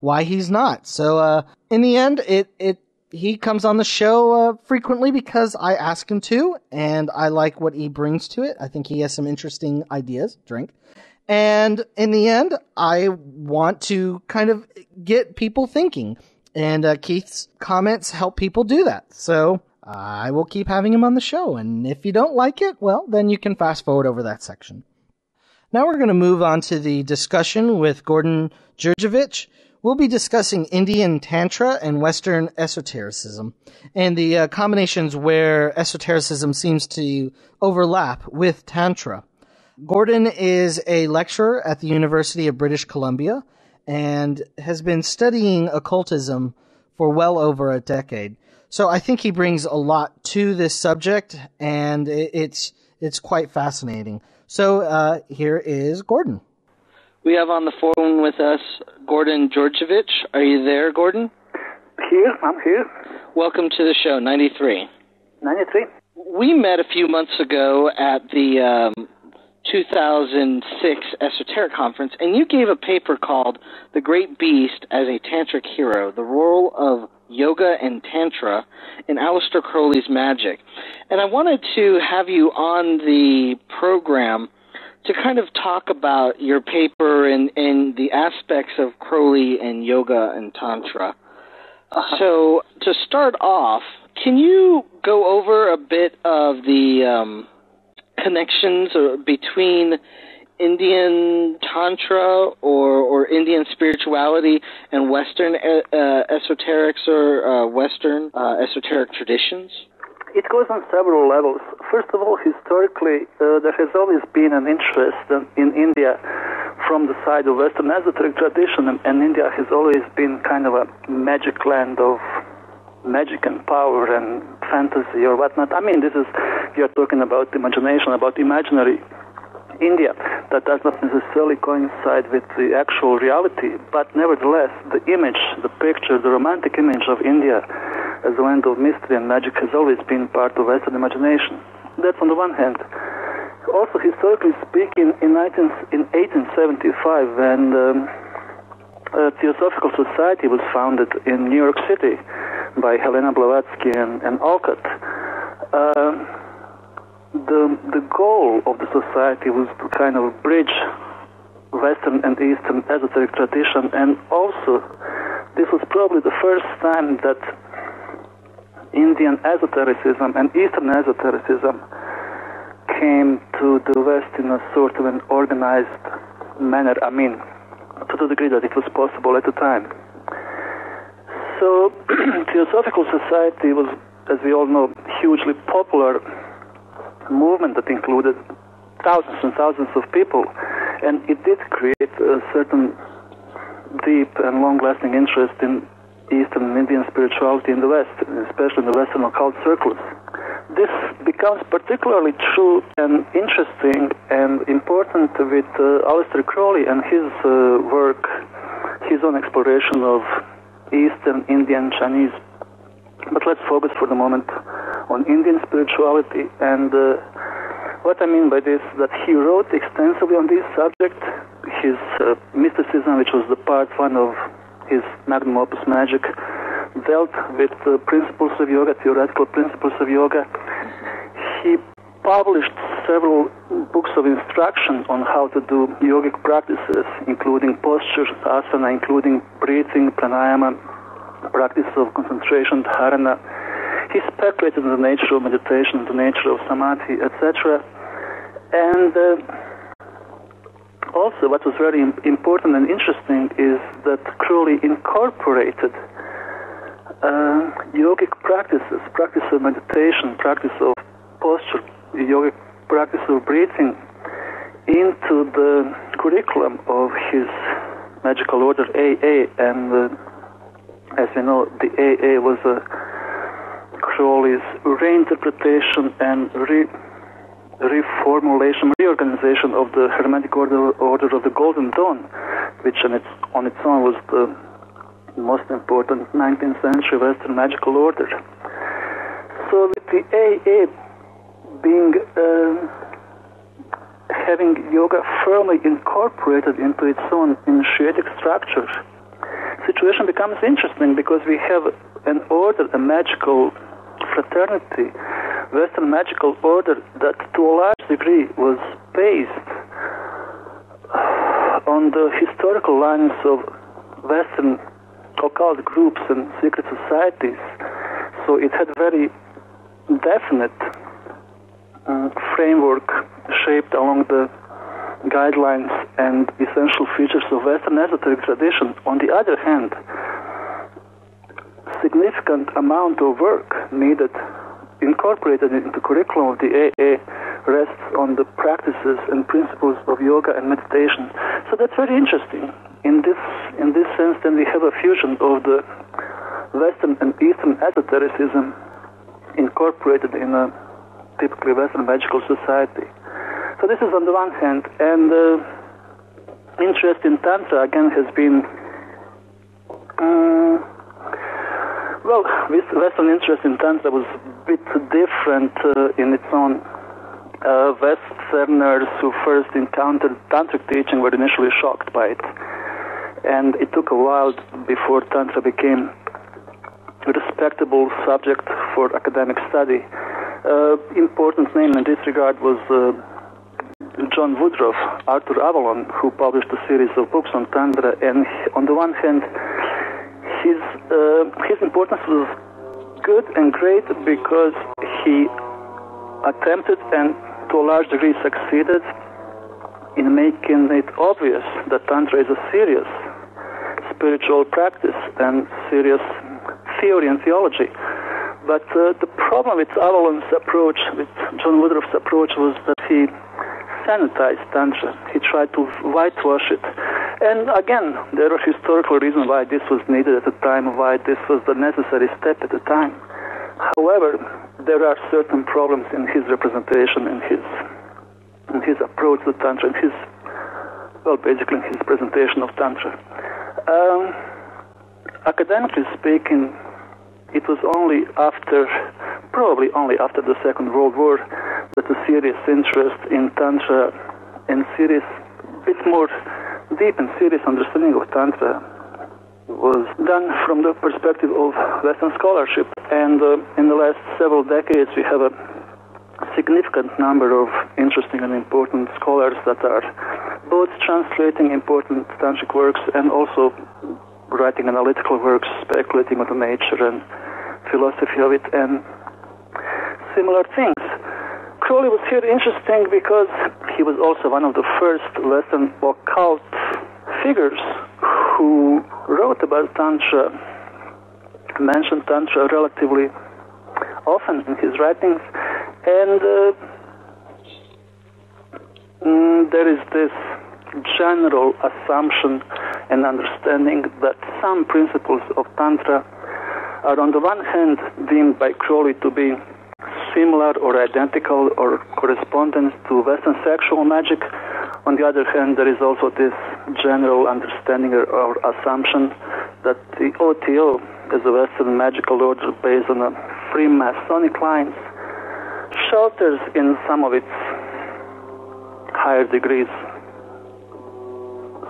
why he's not. So in the end, he comes on the show frequently because I ask him to, and I like what he brings to it. I think he has some interesting ideas. Drink. And in the end, I want to kind of get people thinking. And Keith's comments help people do that. So I will keep having him on the show. And if you don't like it, well, then you can fast forward over that section. Now we're going to move on to the discussion with Gordan Djurdjevic. We'll be discussing Indian Tantra and Western esotericism, and the combinations where esotericism seems to overlap with Tantra. Gordan is a lecturer at the University of British Columbia and has been studying occultism for well over a decade. So I think he brings a lot to this subject, and it's quite fascinating. So here is Gordan. We have on the phone with us Gordan Djurdjevic. Are you there, Gordan? I'm here. Welcome to the show, 93. 93. We met a few months ago at the 2006 Esoteric Conference, and you gave a paper called The Great Beast as a Tantric Hero, the Role of Yoga and Tantra in Aleister Crowley's Magic. And I wanted to have you on the program to kind of talk about your paper and the aspects of Crowley and yoga and tantra. So to start off, can you go over a bit of the connections between Indian tantra or Indian spirituality and Western esoterics or Western esoteric traditions? It goes on several levels. First of all, historically, there has always been an interest in India from the side of Western esoteric tradition, and India has always been kind of a magic land of magic and power and fantasy or whatnot. I mean, you're talking about imagination, about imaginary India. That does not necessarily coincide with the actual reality, but nevertheless, the image, the picture, the romantic image of India as a land of mystery and magic has always been part of Western imagination. That's on the one hand. Also, historically speaking, in 1875, when a Theosophical Society was founded in New York City by Helena Blavatsky and Alcott, the goal of the society was to kind of bridge Western and Eastern esoteric tradition, and also this was probably the first time that Indian esotericism and Eastern esotericism came to the West in a sort of an organized manner, I mean, to the degree that it was possible at the time. So, Theosophical Society was, as we all know, hugely popular movement that included thousands and thousands of people, and it did create a certain deep and long-lasting interest in Eastern and Indian spirituality in the West, especially in the Western occult circles. This becomes particularly true and interesting and important with Aleister Crowley and his work, his own exploration of Eastern, Indian, Chinese. But let's focus for the moment on Indian spirituality. And what I mean by this, that he wrote extensively on this subject. His mysticism, which was the part one of his magnum opus Magic, dealt with the principles of yoga, theoretical principles of yoga. He published several books of instruction on how to do yogic practices, including posture, asana, including breathing, pranayama, practice of concentration, dharana. He speculated on the nature of meditation, the nature of samadhi, etc. And also, what was very important and interesting is that Crowley incorporated yogic practices, practice of meditation, practice of posture, yogic practice of breathing into the curriculum of his magical order a.a. And as we know, the a.a. was Crowley's reinterpretation and reformulation, reorganization of the Hermetic order of the Golden Dawn, which on its own was the most important 19th century Western magical order. So with the AA being having yoga firmly incorporated into its own initiatic structure, situation becomes interesting because we have an order, a magical fraternity, Western magical order that to a large degree was based on the historical lines of Western occult groups and secret societies. So it had very definite framework shaped along the guidelines and essential features of Western esoteric tradition. On the other hand, significant amount of work needed incorporated into the curriculum of the AA rests on the practices and principles of yoga and meditation. So that's very interesting. In this sense, then we have a fusion of the Western and Eastern esotericism incorporated in a typically Western magical society. So this is on the one hand, and interest in Tantra again has been, well, this Western interest in Tantra was a bit different in its own. Westerners who first encountered Tantric teaching were initially shocked by it, and it took a while before Tantra became a respectable subject for academic study. Important name in this regard was John Woodruff, Arthur Avalon, who published a series of books on Tantra, and on the one hand, his importance was good and great because he attempted and to a large degree succeeded in making it obvious that Tantra is a serious spiritual practice and serious theory and theology. But the problem with Avalon's approach, with John Woodruff's approach, was that he sanitized Tantra. He tried to whitewash it. And again, there are historical reasons why this was needed at the time, why this was the necessary step at the time. However, there are certain problems in his representation, in his approach to Tantra, in his, well, basically in his presentation of Tantra. Academically speaking, it was probably only after the Second World War that a serious interest in Tantra and bit more deep and serious understanding of Tantra was done from the perspective of Western scholarship. And in the last several decades, we have a significant number of interesting and important scholars that are both translating important tantric works and also writing analytical works, speculating on the nature and philosophy of it and similar things. Crowley was here interesting because he was also one of the first Western occult figures who wrote about Tantra, mentioned Tantra relatively often in his writings, and there is this general assumption and understanding that some principles of Tantra are on the one hand deemed by Crowley to be similar or identical or correspondent to Western sexual magic. On the other hand, there is also this general understanding or assumption that the OTO as a Western magical order based on a Freemasonic lines shelters in some of its higher degrees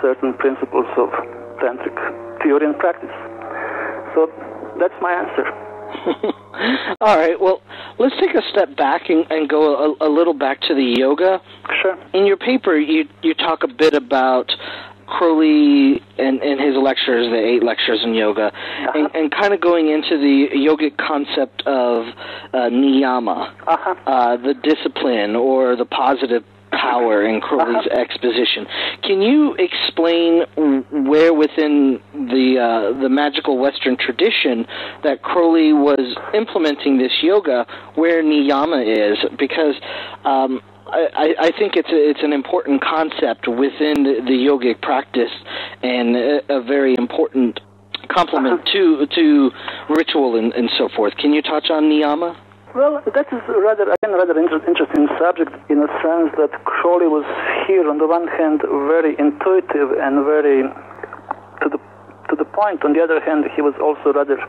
certain principles of tantric theory and practice. So that's my answer. All right, well, let's take a step back and go a little back to the yoga. Sure. In your paper, you talk a bit about Crowley and his lectures, the 8 lectures in yoga, and kind of going into the yogic concept of niyama, the discipline or the positive power in Crowley's exposition. Can you explain where within the magical Western tradition that Crowley was implementing this yoga, where niyama is? Because I think it's an important concept within the yogic practice and a very important complement to ritual and so forth. Can you touch on niyama? Well, that is rather interesting subject in a sense that Crowley was here on the one hand very intuitive and very to the point. On the other hand, he was also rather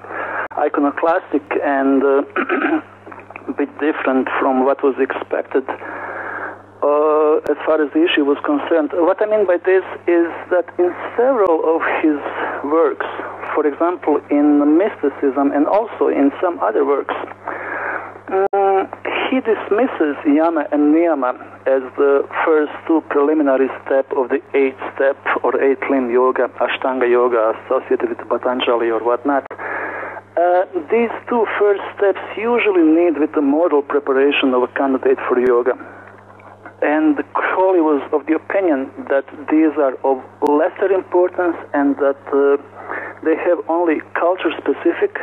iconoclastic and a bit different from what was expected as far as the issue was concerned. What I mean by this is that in several of his works, for example, in mysticism and also in some other works, he dismisses yama and niyama as the first two preliminary steps of the eighth step or eight-limb yoga, Ashtanga yoga, associated with Patanjali or whatnot. These two first steps usually need with the model preparation of a candidate for yoga. And Crowley was of the opinion that these are of lesser importance and that they have only culture-specific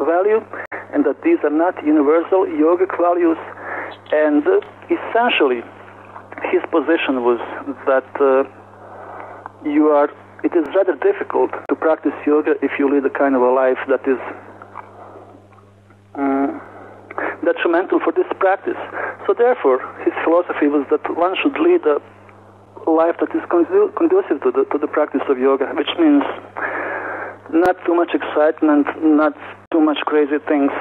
value and that these are not universal yogic values. And essentially, his position was that it is rather difficult to practice yoga if you lead a kind of a life that is detrimental for this practice. So therefore, his philosophy was that one should lead a life that is conducive to the practice of yoga, which means not too much excitement, not too much crazy things,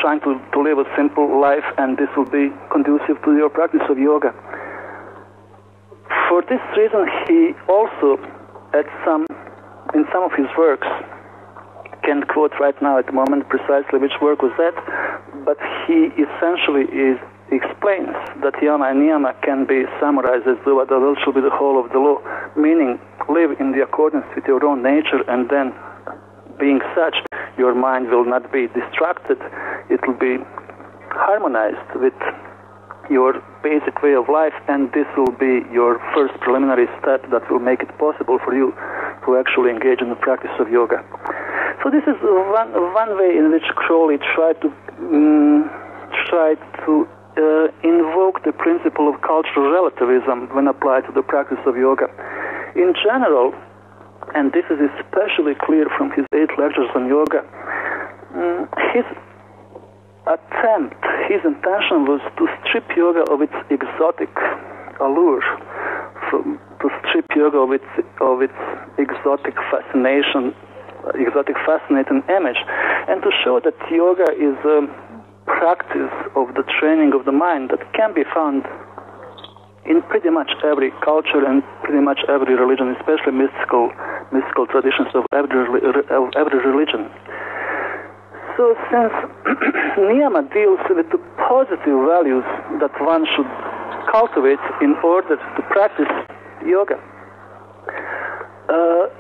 trying to live a simple life, and this will be conducive to your practice of yoga. For this reason, he also, in some of his works, can't quote right now at the moment precisely which work was that, but he essentially explains that yama and niyama can be summarized as though the will should be the whole of the law, meaning live in the accordance with your own nature, and then being such, your mind will not be distracted, it will be harmonized with your basic way of life, and this will be your first preliminary step that will make it possible for you to actually engage in the practice of yoga. So this is one way in which Crowley tried to invoke the principle of cultural relativism when applied to the practice of yoga. In general, and this is especially clear from his 8 lectures on yoga, his intention was to strip yoga of its exotic allure, to strip yoga of its exotic fascination, exotic fascinating image, and to show that yoga is a practice of the training of the mind that can be found in pretty much every culture and pretty much every religion, especially mystical traditions of every religion. So since niyama deals with the positive values that one should cultivate in order to practice yoga,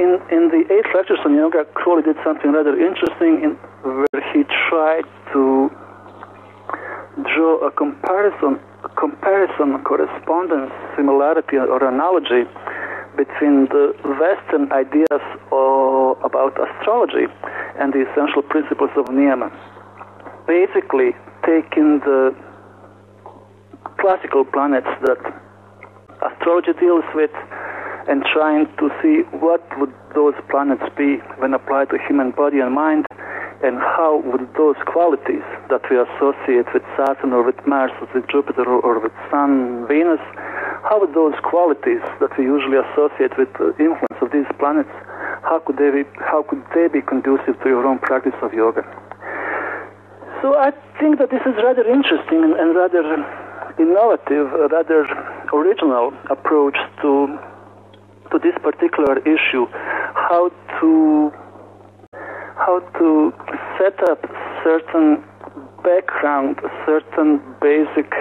in the 8 lectures on yoga, Crowley did something rather interesting where he tried to draw a comparison, correspondence, similarity, or analogy between the Western ideas about astrology and the essential principles of niyama. Basically, taking the classical planets that astrology deals with and trying to see what would those planets be when applied to human body and mind, and how would those qualities that we associate with Saturn or with Mars or with Jupiter or with Sun, Venus, how would those qualities that we usually associate with the influence of these planets, how could they be conducive to your own practice of yoga? So I think that this is rather interesting and rather innovative, rather original approach to this particular issue, how to set up certain background, certain basic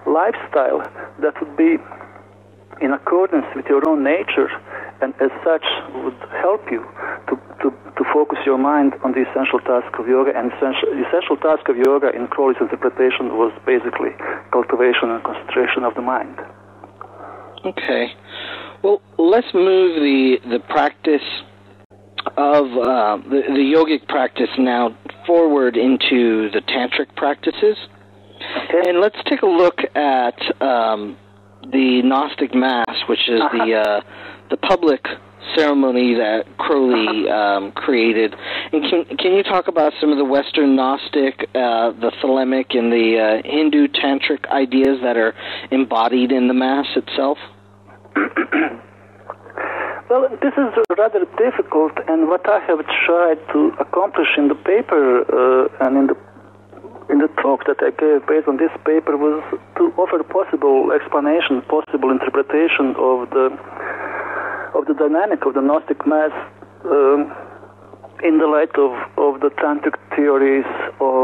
lifestyle that would be in accordance with your own nature, and as such would help you to focus your mind on the essential task of yoga. And the essential task of yoga in Crowley's interpretation was basically cultivation and concentration of the mind. Okay. Well, let's move the practice of the yogic practice now forward into the tantric practices. Okay. And let's take a look at the Gnostic Mass, which is the public ceremony that Crowley created. And can you talk about some of the Western Gnostic, the Thelemic, and the Hindu tantric ideas that are embodied in the Mass itself? Well, this is rather difficult, and what I have tried to accomplish in the paper and in the talk that I gave based on this paper was to offer possible explanation, possible interpretation of the dynamic of the Gnostic Mass in the light of the tantric theories of